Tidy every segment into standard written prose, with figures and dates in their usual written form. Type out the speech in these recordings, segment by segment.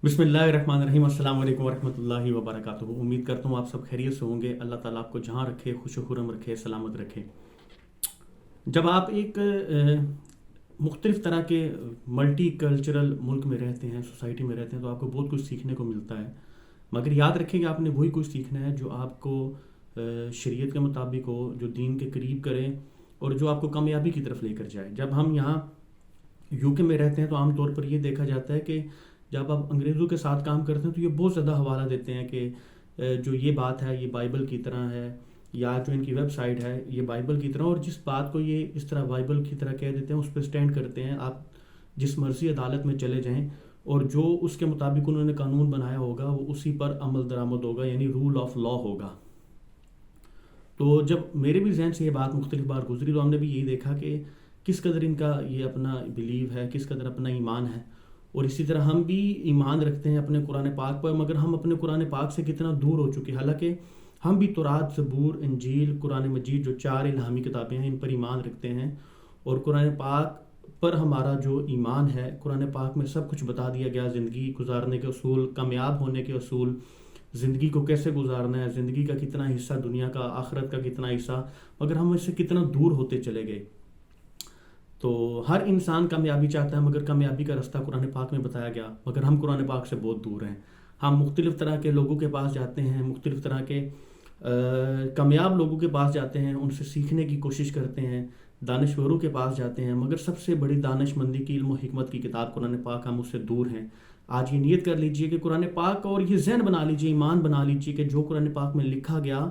बिस्मिल्लाहिर्रहमानिर्रहीम। अस्सलाम वालेकुम वरहमतुल्लाहि वबरकातुहू। उम्मीद करता हूँ आप सब खैरियत से होंगे। अल्लाह ताला आपको जहाँ रखे खुश खुरम रखे, सलामत रखे। जब आप एक मुख्तलिफ़ तरह के मल्टी कल्चरल मुल्क में रहते हैं, सोसाइटी में रहते हैं, तो आपको बहुत कुछ सीखने को मिलता है। मगर याद रखें कि आपने वही कुछ सीखना है जो आपको शरीयत के मुताबिक हो, जो दीन के करीब करें और जो आपको कामयाबी की तरफ लेकर जाए। जब हम यहाँ यूके में रहते हैं तो आमतौर पर ये देखा जाता है कि जब आप अंग्रेज़ों के साथ काम करते हैं तो ये बहुत ज़्यादा हवाला देते हैं कि जो ये बात है ये बाइबल की तरह है, या जो इनकी वेबसाइट है ये बाइबल की तरह, और जिस बात को ये इस तरह बाइबल की तरह कह देते हैं उस पर स्टैंड करते हैं। आप जिस मर्जी अदालत में चले जाएं और जो उसके मुताबिक उन्होंने कानून बनाया होगा वो उसी पर अमल दरामद होगा, यानी रूल ऑफ लॉ होगा। तो जब मेरे भी जहन से ये बात मुख्तलिफ बार गुजरी तो हमने भी यही देखा कि किस कदर इनका ये अपना बिलीव है, किस कदर अपना ईमान है। और इसी तरह हम भी ईमान रखते हैं अपने कुरान पाक पर, मगर हम अपने कुरान पाक से कितना दूर हो चुके हैं। हालांकि हम भी तौरात, ज़बूर, इंजील, कुरान मजीद जो 4 इल्हामी किताबें हैं इन पर ईमान रखते हैं। और कुरान पाक पर हमारा जो ईमान है, कुरान पाक में सब कुछ बता दिया गया, ज़िंदगी गुजारने के असूल, कामयाब होने के असूल, ज़िंदगी को कैसे गुजारना है, ज़िंदगी का कितना हिस्सा दुनिया का, आखिरत का कितना हिस्सा, मगर हम इससे कितना दूर होते चले गए। तो हर इंसान कामयाबी चाहता है, मगर कामयाबी का रास्ता कुरान पाक में बताया गया, मगर हम कुरान पाक से बहुत दूर हैं। हम मुख्तलिफ़ तरह के लोगों के पास जाते हैं, मुख्तलिफ़ तरह के कामयाब लोगों के पास जाते हैं, उनसे सीखने की कोशिश करते हैं, दानश्वरों के पास जाते हैं, मगर सबसे बड़ी दानशमंदी की, इल्म हिकमत की किताब कुरान पाक, हम उससे दूर हैं। आज ये नियत कर लीजिए कि कुरान पाक, और ये ज़हन बना लीजिए, ईमान बना लीजिए कि जो कुरान पाक में लिखा गया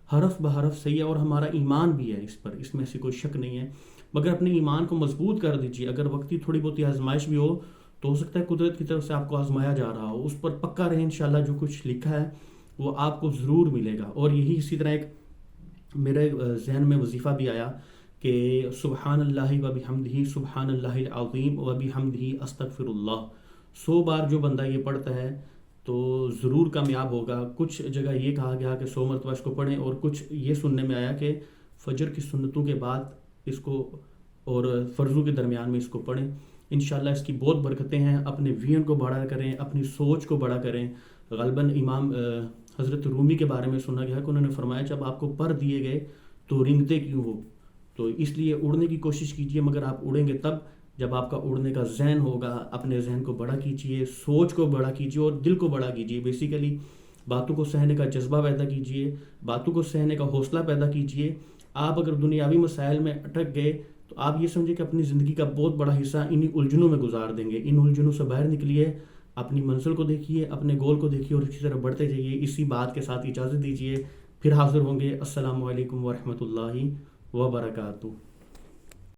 हरफ बहरफ सही है, और हमारा ईमान भी है इस पर, इसमें से कोई शक नहीं है। मगर अपने ईमान को मजबूत कर दीजिए। अगर वक्ती थोड़ी बहुत आजमाइश भी हो तो सकता है कुदरत की तरफ से आपको आजमाया जा रहा हो, उस पर पक्का रहे। इंशाल्लाह जो कुछ लिखा है वो आपको ज़रूर मिलेगा। और यही इसी तरह एक मेरे जहन में वजीफ़ा भी आया कि सुबहानल्लाहि व बिहम्दिही सुबहानल्लाहिल अज़ीम व बिहम्दिही अस्तगफिरुल्लाह। 100 बार जो बंदा ये पढ़ता है तो ज़रूर कामयाब होगा। कुछ जगह ये कहा गया कि 100 मरतबा इसको पढ़ें, और कुछ ये सुनने में आया कि फजर की सुन्नतों के बाद इसको और फ़र्ज़ों के दरमियान में इसको पढ़ें। इंशाल्लाह इसकी बहुत बरकतें हैं। अपने विजन को बड़ा करें, अपनी सोच को बड़ा करें। ग़ालिबन इमाम हज़रत रूमी के बारे में सुना गया कि उन्होंने फरमाया जब आपको पर दिए गए तो रिंगते क्यों हो। तो इसलिए उड़ने की कोशिश कीजिए, मगर आप उड़ेंगे तब जब आपका उड़ने का जहन होगा। अपने जहन को बड़ा कीजिए, सोच को बड़ा कीजिए और दिल को बड़ा कीजिए। बेसिकली बातों को सहने का जज्बा पैदा कीजिए, बातों को सहने का हौसला पैदा कीजिए। आप अगर दुनियावी मसाइल में अटक गए तो आप ये समझे कि अपनी ज़िंदगी का बहुत बड़ा हिस्सा इन्हीं उलझनों में गुजार देंगे। इन उलझनों से बाहर निकलिए, अपनी मंजिल को देखिए, अपने गोल को देखिए और इसी तरह बढ़ते जाइए। इसी बात के साथ इजाज़त दीजिए, फिर हाज़िर होंगे। अस्सलामु अलैकुम वरहमतुल्लाहि वबरकातुहू।